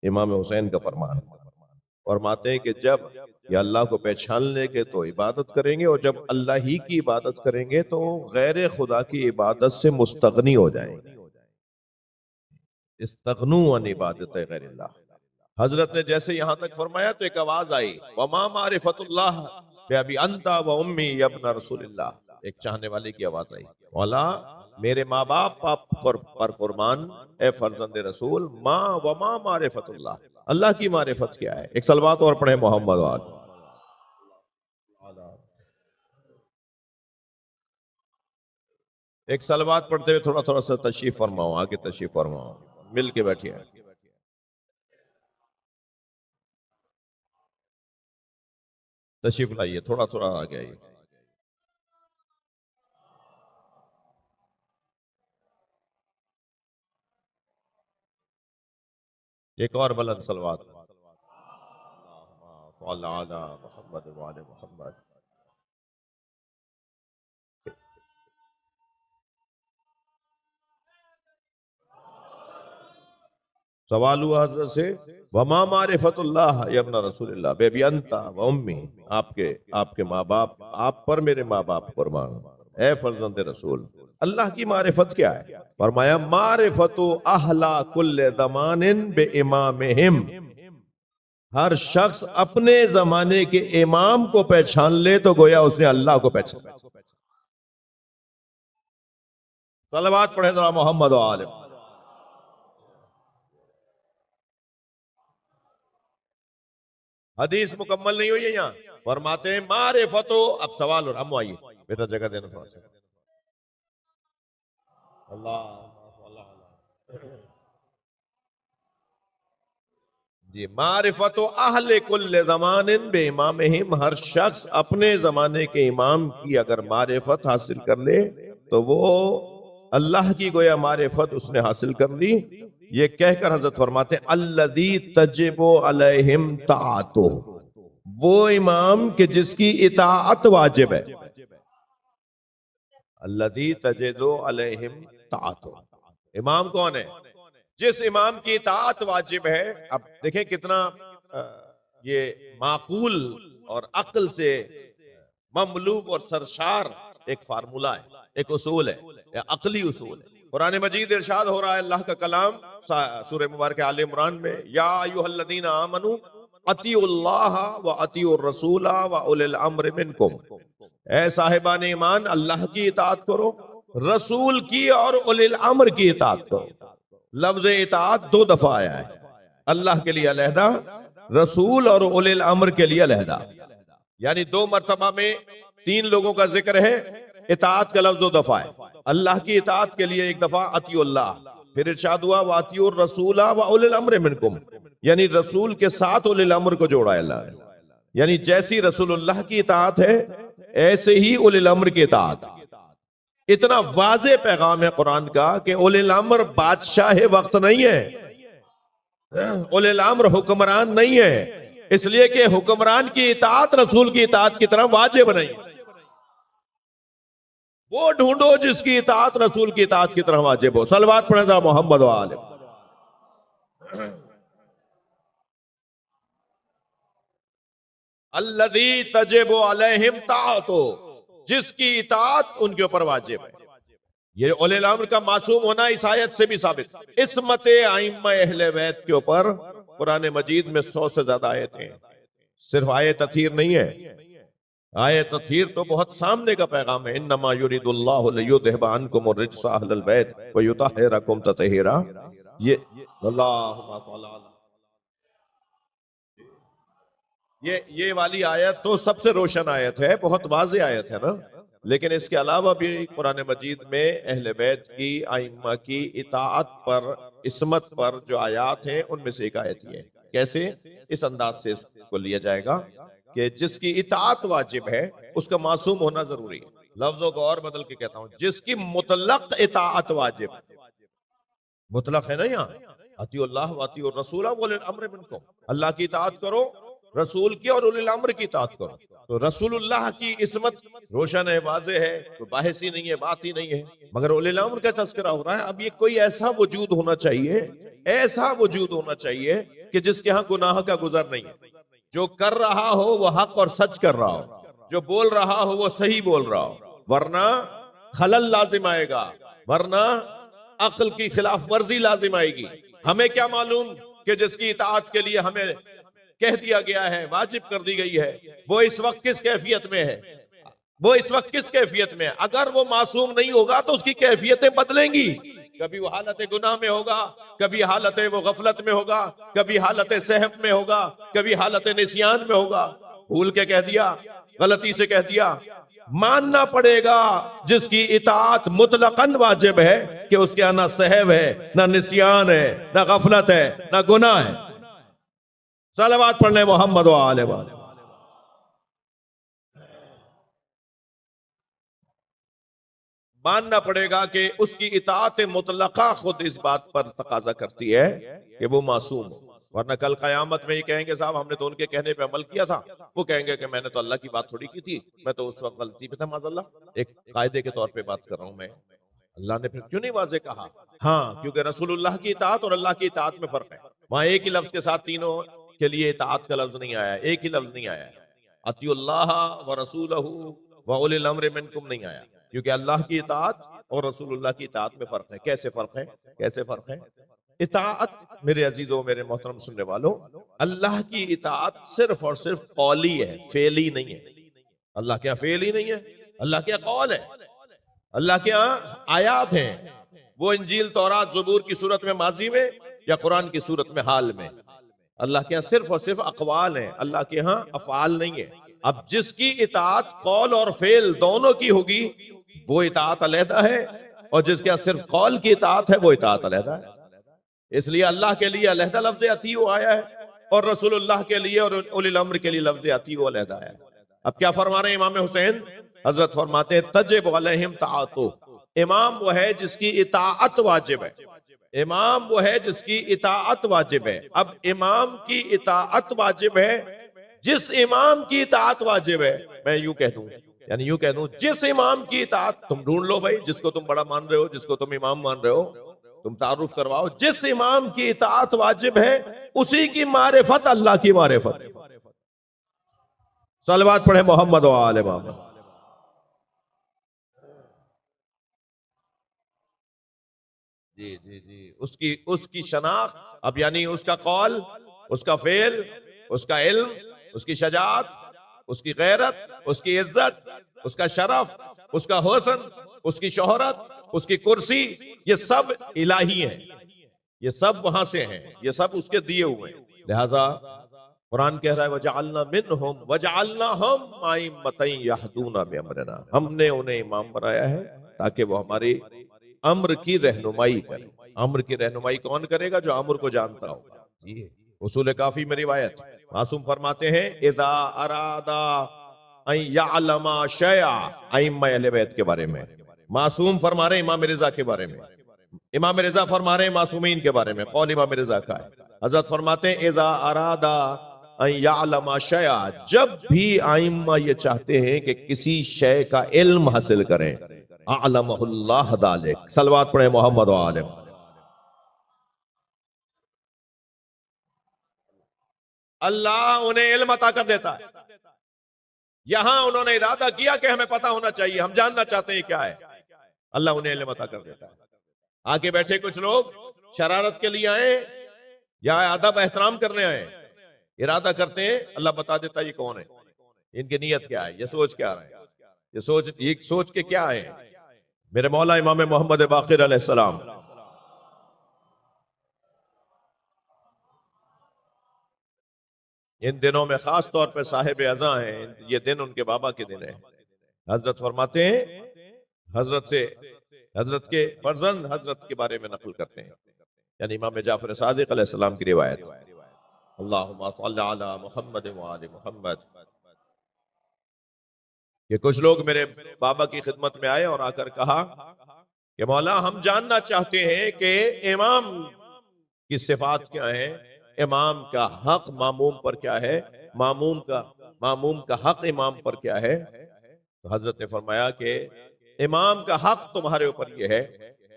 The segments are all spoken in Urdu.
امام حسین کا فرمان فرماتے ہیں کہ جب یہ اللہ کو پہچان لیں گے تو عبادت کریں گے، اور جب اللہ ہی کی عبادت کریں گے تو غیر خدا کی عبادت سے مستغنی ہو جائیں گے۔ استغنو عن عبادت غیر اللہ۔ حضرت نے جیسے یہاں تک فرمایا تو ایک آواز آئی، وما معرفت اللہ بأبی انت و امی یا ابن رسول اللہ، ایک چاہنے والے کی آواز آئی، مولا میرے ماں باپ پر قربان اے فرزند رسول، ماں وما معرفت اللہ، اللہ کی معرفت کیا ہے؟ ایک صلوات اور پڑھیں محمد وآلہ۔ ایک صلوات پڑھتے ہوئے تھوڑا سا تشریف فرماؤ، آگے تشریف فرماؤ، مل کے بیٹھے ہیں۔ تشریف لائیے، تھوڑا آگے آئیے۔ ایک اور بلند صلوات، صلی علی محمد وآل محمد۔ سوال ہوا حضرت سے، وما معرفت اللہ یا ابن رسول اللہ بے انتا و امی، آپ کے ماں باپ، آپ پر میرے ماں باپ قربان، اے فرزند رسول اللہ کی معرفت کیا ہے؟ فرمایا معرفت اہلا کل زمان بے امامہم، ہر شخص اپنے زمانے کے امام کو پہچان لے تو گویا اس نے اللہ کو پہچان۔ صلوات پڑھے ذرا محمد و آل۔ حدیث مکمل نہیں ہوئی ہے یہاں، فرماتے ہیں معرفت، اب سوال اور ہم آئیے بیٹا جگہ دینا تھوڑا سا، اللہ جی، معرفت اہل کل زمان بے امامہم، ہر شخص اپنے زمانے کے امام کی اگر معرفت حاصل کر لے تو وہ اللہ کی گویا معرفت اس نے حاصل کر لی۔ یہ کہہ کر حضرت فرماتے ہیں الذی تجب علیہم طاعتہ، وہ امام کہ جس کی اطاعت واجب ہے، الذی تجب علیہم طاعتہ، امام کون ہے؟ جس امام کی اطاعت واجب ہے۔ اب دیکھیں کتنا یہ معقول اور عقل سے مملوء اور سرشار ایک فارمولہ ہے، ایک اصول ہے، عقلی اصول ہے۔ قرآن مجید ارشاد ہو رہا ہے اللہ کا کلام سورہ مبارکہ آل عمران میں، یا ایھا الذین آمنوا اطیعوا اللہ و اطیعوا الرسول و اولی الامر منکم، اے صاحبان ایمان اللہ کی اطاعت کرو، رسول کی اور اولی الامر کی اطاعت کرو۔ لفظ اطاعت 2 دفعہ آیا ہے، اللہ کے لیے علیحدہ، رسول اور اولی الامر کے لیے علیحدہ، یعنی 2 مرتبہ میں 3 لوگوں کا ذکر ہے، اطاعت کا لفظ 2 دفعہ ہے۔ اللہ کی اطاعت کے لیے 1 دفعہ اطیعوا اللہ، پھر ارشاد ہوا وَأَطِیعُوا الرَّسُولَ وَأُولِي الْأَمْرِ مِنْکُمْ، یعنی رسول کے ساتھ اولی الامر کو جوڑا ہے اللہ نے، یعنی جیسی رسول اللہ کی اطاعت ہے ایسے ہی اولی الامر کی اطاعت۔ اتنا واضح پیغام ہے قرآن کا کہ اولی الامر بادشاہ وقت نہیں ہے، اولی الامر حکمران نہیں ہے، اس لیے کہ حکمران کی اطاعت رسول کی اطاعت کی طرح واجب نہیں ہے۔ وہ ڈھونڈو جس کی اطاعت رسول کی اطاعت کی طرح واجب ہو۔ صلوات پڑھیں ذرا محمد و آل۔ الذی تجب علیہم طاعتہ، جس کی اطاعت ان کے اوپر واجب ہے۔ یہ اولی الامر کا معصوم ہونا اس آیت سے بھی ثابت۔ عصمت ائمہ اہل بیت کے اوپر قرآن مجید میں 100 سے زیادہ آیتیں ہیں، صرف آیت تطہیر نہیں ہے، آیت تطہیر تو بہت سامنے کا پیغام ہے۔ انما یرید اللہ لیذھب عنکم الرجس اہل البیت ویطہرکم تطہیرا، یہ اللہم صل علی، یہ والی آیت تو سب سے روشن آیت ہے، بہت واضح آیت ہے نا، لیکن اس کے علاوہ بھی قرآن مجید میں اہل بیت کی ائمہ کی اطاعت پر، عصمت پر جو آیات ہیں ان میں سے ایک آیت یہ ہے۔ کیسے؟ اس انداز سے اس کو لیا جائے گا کہ جس کی اطاعت واجب ہے اس کا معصوم ہونا ضروری ہے۔ لفظوں کو اور بدل کے کہتا ہوں، جس کی مطلق اطاعت واجب ہے، مطلق ہے نا یہاں، اطیعوا اللہ و اطیعوا الرسول و اولی الامر منکم، اللہ کی اطاعت کرو، رسول کی اور اولی الامر کی اطاعت کرو۔ تو رسول اللہ کی عصمت روشن ہے، واضح ہے، تو باحث ہی نہیں ہے، بات ہی نہیں ہے، مگر اولی الامر کا تذکرہ ہو رہا ہے۔ اب یہ کوئی ایسا وجود ہونا چاہیے، ایسا وجود ہونا چاہیے کہ جس کے ہاں گناہ کا گزر نہیں ہے، جو کر رہا ہو وہ حق اور سچ کر رہا ہو، جو بول رہا ہو وہ صحیح بول رہا ہو، ورنہ خلل لازم آئے گا، ورنہ عقل کی خلاف ورزی لازم آئے گی۔ ہمیں کیا معلوم کہ جس کی اطاعت کے لیے ہمیں کہہ دیا گیا ہے، واجب کر دی گئی ہے، وہ اس وقت کس کیفیت میں ہے، وہ اس وقت کس کیفیت میں ہے؟ اگر وہ معصوم نہیں ہوگا تو اس کی کیفیتیں بدلیں گی، کبھی وہ حالت گناہ میں ہوگا، کبھی حالت وہ غفلت میں ہوگا، کبھی حالت سہو میں ہوگا، کبھی حالت نسیان میں ہوگا۔ بھول کے کہہ دیا، غلطی سے کہہ دیا، ماننا پڑے گا جس کی اطاعت مطلقاً واجب ہے کہ اس کے یہاں نہ سہو ہے، نہ نسیان ہے، نہ غفلت ہے، نہ گناہ ہے۔ صلوات پڑھ لیں محمد و آل محمد۔ ماننا پڑے گا کہ اس کی اطاعت مطلقہ خود اس بات پر تقاضا کرتی ہے کہ وہ معصوم ہو، ورنہ کل قیامت میں یہ کہیں گے صاحب ہم نے تو ان کے کہنے پہ عمل کیا تھا، وہ کہیں گے کہ میں نے تو اللہ کی بات تھوڑی کی تھی، میں تو اس وقت غلطی پہ تھا، معاذ اللہ۔ ایک قاعدے کے طور پہ بات کر رہا ہوں میں، اللہ نے پھر کیوں نہیں واضح کہا؟ ہاں، کیونکہ رسول اللہ کی اطاعت اور اللہ کی اطاعت میں فرق ہے۔ وہاں ایک ہی لفظ کے ساتھ تینوں کے لیے اطاعت کا لفظ نہیں آیا، ایک ہی لفظ نہیں آیا، اطیعوا اللہ ورسولہ واولی الامر منکم نہیں آیا، کیونکہ اللہ کی اطاعت اور رسول اللہ کی اطاعت میں فرق ہے۔ کیسے فرق ہے؟ کیسے فرق ہے؟ اطاعت میرے عزیزوں، میرے محترم سننے والوں، اللہ کی اطاعت صرف اور صرف قولی ہے، فعلی نہیں ہے۔ اللہ کیا فعل ہی نہیں ہے، اللہ کیا قول ہے، اللہ کے ہاں آیات ہیں، وہ انجیل تورات زبور کی صورت میں ماضی میں یا قرآن کی صورت میں حال میں۔ اللہ کے ہاں صرف اور صرف اقوال ہیں، اللہ کے ہاں افعال نہیں ہے۔ اب جس کی اطاعت قول اور فعل دونوں کی ہوگی وہ اطاعت علیحدہ ہے، اور جس کے ہاں صرف قول کی اطاعت ہے وہ اطاعت علیحدہ ہے۔ اس لیے اللہ کے لیے علیحدہ لفظ اطیعوا آیا ہے، اور رسول اللہ کے لیے اور اولی الامر کے لیے لفظ اطیعوا علیحدہ ہے۔ اب کیا فرما رہے ہیں امام حسین؟ حضرت فرماتے ہیں تجب علیہم طاعتو، امام وہ ہے جس کی اطاعت واجب ہے، امام وہ ہے جس کی اطاعت واجب ہے۔ اب امام کی اطاعت واجب ہے، جس امام کی اطاعت واجب ہے، میں یوں کہہ دوں، یعنی یوں کہہ دوں جس امام کی اطاعت، تم ڈھونڈ لو بھائی جس کو تم بڑا مان رہے ہو، جس کو تم امام مان رہے ہو، تم تعارف کرواؤ، جس امام کی اطاعت واجب ہے اسی کی معرفت اللہ کی معرفت۔ صلوات پڑھیں محمد و آل محمد۔ جی جی جی، اس کی شناخت، اب یعنی اس کا قول، اس کا فعل، اس کا علم، اس کی شجاعت، اس کی غیرت، اس کی عزت، اس کا شرف، اس کا حسن، اس کی شہرت، اس کی کرسی، یہ سب الہی ہیں، یہ سب وہاں سے ہیں، یہ سب اس کے دیے ہوئے ہیں۔ لہذا قرآن کہہ رہا ہے وَجَعَلْنَا مِنْهُمْ وَجَعَلْنَاهُمْ أَئِمَّةً يَهْدُونَ بِأَمْرِنَا، ہم نے انہیں امام بنایا ہے تاکہ وہ ہماری امر کی رہنمائی کرے۔ امر کی رہنمائی کون کرے گا؟ جو امر کو جانتا ہو۔ جی، اصول کافی میں روایت، معصوم فرماتے ہیں اذا ارادہ ان یعلم شیئا، ائمہ اہل بیت کے بارے میں معصوم فرما رہے ہیں، امام رضا کے بارے میں، امام رضا فرما رہے ہیں معصومین کے بارے میں، قول امام رضا کا ہے۔ حضرت فرماتے ہیں اذا ارادہ ان یعلم شیئا، جب بھی ائمہ یہ چاہتے ہیں کہ کسی شے کا علم حاصل کریں، اعلمہ اللہ ذالک، صلوات پڑھیں محمد و آل محمد۔ اللہ انہیں علم عطا کر دیتا ہے۔ یہاں انہوں نے ارادہ کیا کہ ہمیں پتہ ہونا چاہیے، ہم جاننا چاہتے ہیں کیا ہے، اللہ انہیں علم عطا کر دیتا ہے۔ آگے بیٹھے کچھ لوگ شرارت کے لیے آئے یا ادب احترام کرنے آئے، ارادہ کرتے ہیں، اللہ بتا دیتا ہے یہ کون ہے، ان کی نیت کیا ہے، یہ سوچ کیا رہے ہیں، یہ سوچ کے کیا ہے۔ میرے مولا امام محمد باقر علیہ السلام ان دنوں میں خاص طور پہ صاحب ازاں ہیں، یہ دن ان کے بابا کے دن ہیں۔ حضرت فرماتے ہیں، حضرت کے فرزند حضرت کے بارے میں نقل کرتے ہیں، یعنی امام جعفر صادق علیہ السلام کی روایت، اللہم صلی علی محمد وآل محمد، کہ کچھ لوگ میرے بابا کی خدمت میں آئے اور آ کر کہا کہ مولا ہم جاننا چاہتے ہیں کہ امام کی صفات کیا ہیں، امام کا حق ماموم پر کیا ہے، ماموم کا حق امام پر کیا ہے۔ تو حضرت نے فرمایا کہ امام کا حق تمہارے اوپر یہ ہے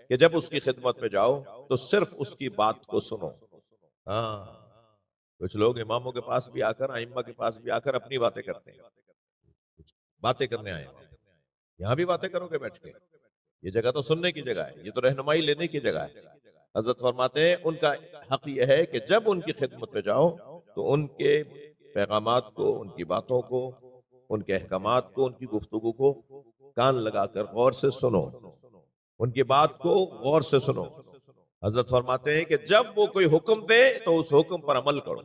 کہ جب اس کی خدمت میں جاؤ تو صرف اس کی بات کو سنو، ہاں، کچھ لوگ اماموں کے پاس بھی آ کر، ائمہ کے پاس بھی آ کر اپنی باتیں کرتے ہیں، باتیں کرنے آئے ہیں۔ یہاں بھی باتیں کرو گے بیٹھ کے؟ یہ جگہ تو سننے کی جگہ ہے، یہ تو رہنمائی لینے کی جگہ ہے۔ حضرت فرماتے ہیں ان کا حق یہ ہے کہ جب ان کی خدمت میں جاؤ تو ان کے پیغامات کو، ان کی باتوں کو، ان کے احکامات کو، ان کی گفتگو کو کان لگا کر غور سے سنو، ان کی بات کو غور سے سنو۔ حضرت فرماتے ہیں کہ جب وہ کوئی حکم دے تو اس حکم پر عمل کرو،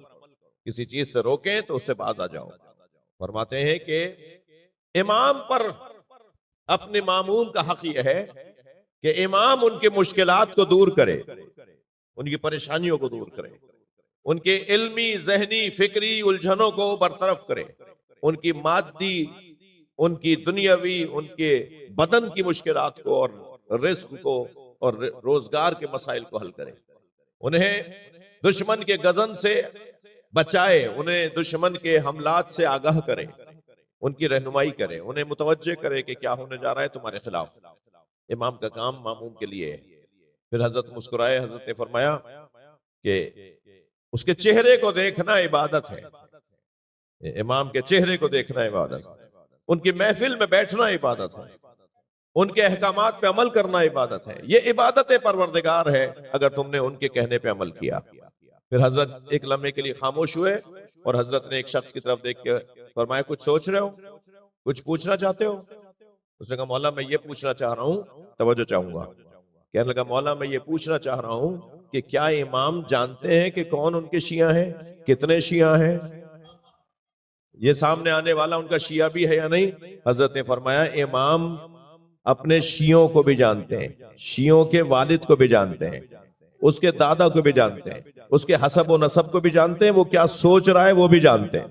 کسی چیز سے روکیں تو اس سے باز آ جاؤ۔ فرماتے ہیں کہ امام پر اپنے معموم کا حق یہ ہے کہ امام ان کے مشکلات کو دور کرے، ان کی پریشانیوں کو دور کرے، ان کے علمی، ذہنی، فکری الجھنوں کو برطرف کرے، ان کی مادی، ان کی دنیاوی، ان کے بدن کی مشکلات کو اور رزق کو اور روزگار کے مسائل کو حل کرے، انہیں دشمن کے غزن سے بچائے، انہیں دشمن کے حملات سے آگاہ کرے، ان کی رہنمائی کرے، انہیں متوجہ کرے کہ کیا ہونے جا رہا ہے تمہارے خلاف۔ امام کا کام معموم کے لیے ہے۔ پھر حضرت مسکرائے، حضرت نے فرمایا کہ اس کے چہرے کو دیکھنا عبادت ہے، امام کے چہرے کو دیکھنا عبادت ہے، ان کی محفل میں بیٹھنا عبادت ہے، ان کے احکامات پہ عمل کرنا عبادت ہے، یہ عبادت پروردگار ہے اگر تم نے ان کے کہنے پہ عمل کیا۔ پھر حضرت ایک لمحے کے لیے خاموش ہوئے اور حضرت نے ایک شخص کی طرف دیکھ کے فرمایا کچھ سوچ رہے ہو، کچھ پوچھنا چاہتے ہو؟ اس نے کہا مولا میں یہ پوچھنا چاہ رہا ہوں، توجہ چاہوں گا۔ کہنے لگا مولا میں یہ پوچھنا چاہ رہا ہوں کہ کیا امام جانتے ہیں کہ کون ان کے شیعہ ہیں، کتنے شیعہ ہیں، یہ سامنے آنے والا ان کا شیعہ بھی ہے یا نہیں؟ حضرت نے فرمایا امام اپنے شیعوں کو بھی جانتے ہیں، شیعوں کے والد کو بھی جانتے ہیں، اس کے دادا کو بھی جانتے ہیں، اس کے حسب و نسب کو بھی جانتے ہیں، وہ کیا سوچ رہا ہے وہ بھی جانتے ہیں۔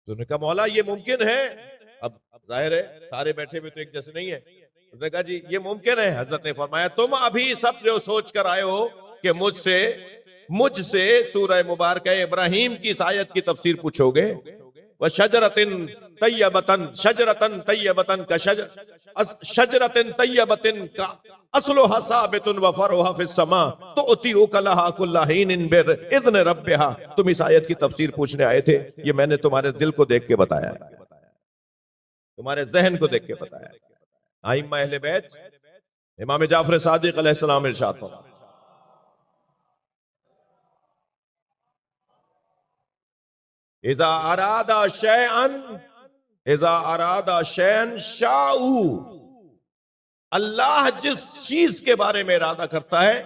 تو نے کہا مولا یہ ممکن ہے؟ اب ظاہر ہے سارے بیٹھے ہوئے تو ایک جیسے نہیں ہے۔ اس نے کہا جی یہ ممکن ہے۔ حضرت نے فرمایا تم ابھی سب جو سوچ کر آئے ہو کہ مجھ سے سورہ مبارکہ ابراہیم کی اس آیت کی تفسیر پوچھو گے، وَشَجَرَةٍ طَيَّبَةٍ شَجَرَةً طَيَّبَةً شَجَرَةٍ طَيَّبَةٍ أَصْلُهَا ثَابِتٌ وَفَرْعُهَا فِي السَّمَاءِ تُؤْتِي أُكُلَهَا كُلَّ حِينٍ بِإِذْنِ رَبِّهَا۔ تم اس آیت کی تفسیر پوچھنے آئے تھے، یہ میں نے تمہارے دل کو دیکھ کے بتایا ہے، تمہارے ذہن کو دیکھ کے بتایا ہے۔ ائمہ اہل بیت، امام جعفر صادق علیہ السلام ارشاد فرماتے ہیں اذا اراد شیئن شاؤ، اللہ جس چیز کے بارے میں ارادہ کرتا ہے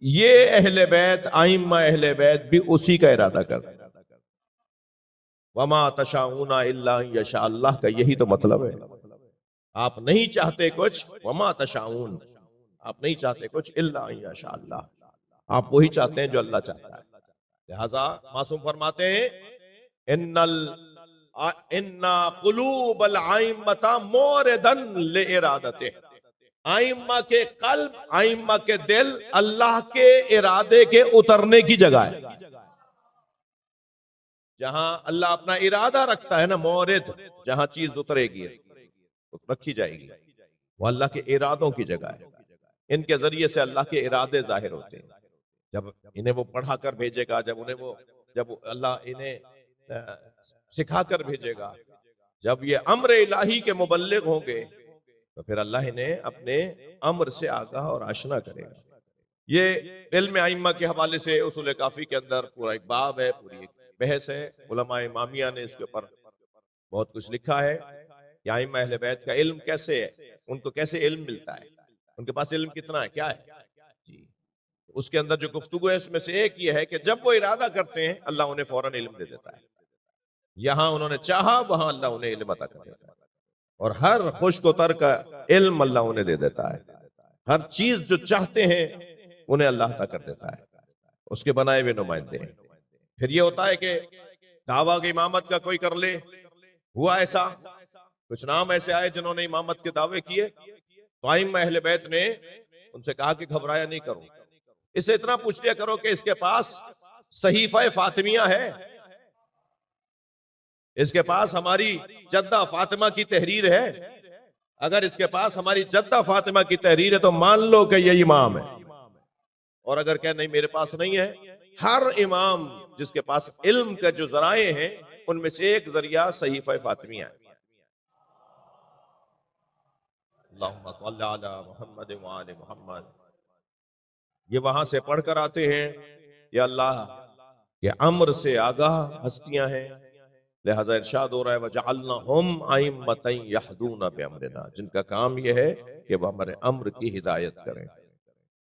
یہ اہل بیت، ائمہ اہل بیت بھی اسی کا ارادہ کرتا ہے۔ وما تشاؤون الا ان یشاء اللہ کا یہی تو مطلب ہے، آپ نہیں چاہتے کچھ، وما تشاؤون، آپ نہیں چاہتے کچھ الا ان یشاء اللہ، آپ وہی چاہتے ہیں جو اللہ چاہتا ہے۔ لہذا معصوم فرماتے ہیں ان قلوب الائمۃ موردن لارادتہ، ائمہ کے قلب، ائمہ کے دل اللہ کے ارادے کے اترنے کی جگہ ہے۔ جہاں اللہ اپنا ارادہ رکھتا ہے نا، مورد، جہاں چیز اترے گی رکھی جائے گی، وہ اللہ کے ارادوں کی جگہ ہے۔ ان کے ذریعے سے اللہ کے ارادے ظاہر ہوتے ہیں۔ جب انہیں وہ پڑھا کر بھیجے گا، جب اللہ انہیں سکھا کر بھیجے گا، جب یہ امر الہی کے مبلغ ہوں گے تو پھر اللہ انہیں اپنے امر سے آگاہ اور آشنا کرے گا۔ یہ علم ائمہ کے حوالے سے اصول کافی کے اندر پورا ایک باب ہے، پوری ایک بحث ہے، علماء امامیہ نے اس کے اوپر بہت کچھ لکھا ہے کہ ائمہ اہل بیت کا علم کیسے ہے، ان کو کیسے علم ملتا ہے، ان کے پاس علم کتنا ہے، کیا ہے جی۔ اس کے اندر جو گفتگو ہے اس میں سے ایک یہ ہے کہ جب وہ ارادہ کرتے ہیں اللہ انہیں فوراً علم دے دیتا ہے، یہاں انہوں نے چاہا وہاں اللہ انہیں علم عطا کر دیتا ہے، اور ہر خشک و تر کا علم اللہ انہیں دے دیتا ہے، ہر چیز جو چاہتے ہیں انہیں اللہ عطا کر دیتا ہے، اس کے بنائے ہوئے نمائندے ہیں۔ پھر یہ ہوتا ہے کہ دعویٰ کی امامت کا کوئی کر لے، ہوا ایسا، کچھ نام ایسے آئے جنہوں نے امامت کے دعوے کیے، تو ائمہ اہل بیت نے ان سے کہا کہ گھبرایا نہیں کرو، اس سے اتنا پوچھ لیا کرو کہ اس کے پاس صحیفہ فاطمیہ ہے، اس کے پاس ہماری جدہ فاطمہ کی تحریر ہے، اگر اس کے پاس ہماری جدہ فاطمہ کی تحریر ہے تو مان لو کہ یہ امام ہے، اور اگر کہ نہیں میرے پاس نہیں ہے ہر امام جس کے پاس علم کا جو ذرائع ہیں ان میں سے ایک ذریعہ صحیفہ فاطمیہ ہے. اللہم صل علی محمد وآل محمد. یہ وہاں سے پڑھ کر آتے ہیں. یا اللہ یہ امر سے آگاہ ہستیاں ہیں، لہذا ارشاد ہو رہا ہے وَجَعَلْنَهُمْ أَئِمَّةً يَهْدُونَ بِأَمْرِنَا، جن کا کام یہ ہے کہ وہ ہمارے امر کی ہدایت کریں،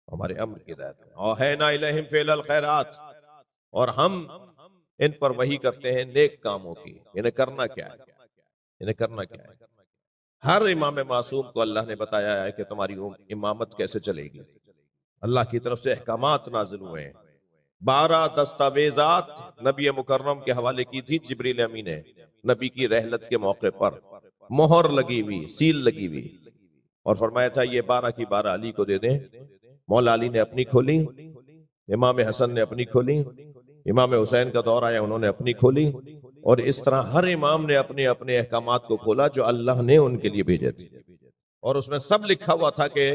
ہمارے امر کی ہدایت کریں. وَأَوْحَيْنَا إِلَيْهِمْ فِعْلَ الْخَيْرَاتِ، اور ہم ان پر وحی کرتے ہیں نیک کاموں کی. انہیں کرنا کیا ہے؟ انہیں کرنا کیا ہے؟ ہر امام معصوم کو اللہ نے بتایا ہے کہ تمہاری امامت کیسے چلے گی. اللہ کی طرف سے احکامات نازل ہوئے ہیں. 12 دستاویزات نبی مکرم کے حوالے کی تھی جبریل امین نے نبی کی رحلت کے موقع پر، مہر لگی ہوئی، سیل لگی ہوئی، اور فرمایا تھا یہ 12 کی 12 علی کو دے دیں. مولا علی نے اپنی کھولی، امام حسن نے اپنی کھولی، امام حسین کا دور آیا انہوں نے اپنی کھولی، اور اس طرح ہر امام نے اپنے اپنے احکامات کو کھولا جو اللہ نے ان کے لیے بھیجے تھے. اور اس میں سب لکھا ہوا تھا کہ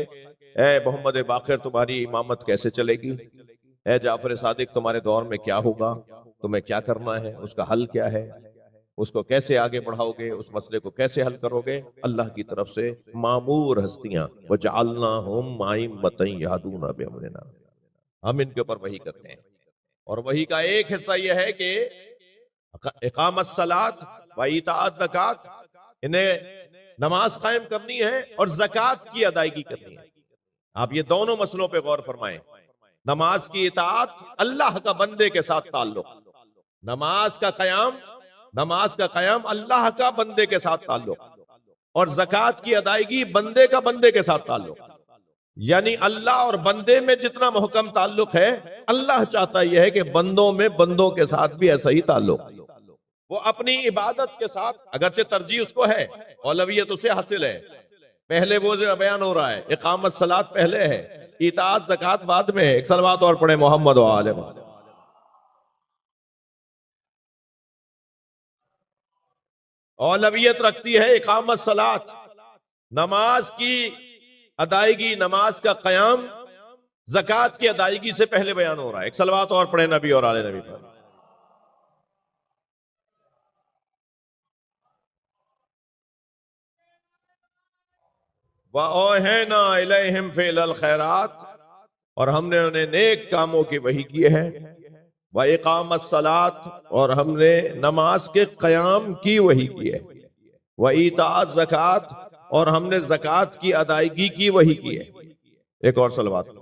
اے محمد باقر تمہاری امامت کیسے چلے گی، اے جعفر صادق تمہارے دور میں کیا ہوگا، تمہیں کیا کرنا ہے، اس کا حل کیا ہے، اس کو کیسے آگے بڑھاؤ گے، اس مسئلے کو کیسے حل کرو گے. اللہ کی طرف سے معمور ہستیاں وَجَعَلْنَاهُمْ أَئِمَّةً يَهْدُونَ بِأَمْرِنَا، ہم ان کے اوپر وحی کرتے ہیں. اور وحی کا ایک حصہ یہ ہے کہ اقامت الصلاۃ و ایتاء الزکات، انہیں نماز قائم کرنی ہے اور زکوٰۃ کی ادائیگی کرنی ہے. آپ یہ دونوں مسئلوں پہ غور فرمائیں. نماز کی اطاعت، اللہ کا بندے کے ساتھ تعلق، نماز کا قیام اللہ کا بندے کے ساتھ تعلق، اور زکوٰۃ کی ادائیگی بندے کا بندے کے ساتھ تعلق. یعنی اللہ اور بندے میں جتنا محکم تعلق ہے، اللہ چاہتا یہ ہے کہ بندوں میں بندوں کے ساتھ بھی ایسا ہی تعلق. وہ اپنی عبادت کے ساتھ، اگرچہ ترجیح اس کو ہے، اولویت اسے حاصل ہے، پہلے وہ جو بیان ہو رہا ہے اقامت صلاۃ پہلے ہے، اطاعت زکوٰۃ بعد میں ہے. ایک صلوات اور پڑھے محمد و آل محمد. اولویت رکھتی ہے اقامت صلاۃ، نماز کی ادائیگی، نماز کا قیام زکوٰۃ کی ادائیگی سے پہلے بیان ہو رہا ہے. ایک صلوات اور پڑھے نبی اور آل نبی پر. وَأَوْحَيْنَا إِلَيْهِمْ فِعْلَ الْخَيْرَاتِ، اور ہم نے انہیں نیک کاموں کی وحی کی ہے. وَإِقَامَ الصَّلَاةِ، اور ہم نے نماز کے قیام کی وحی کی ہے. وَإِيتَاءَ الزَّكَاةِ، اور ہم نے زکوٰۃ کی ادائیگی کی وحی کی ہے. ایک اور صلوات.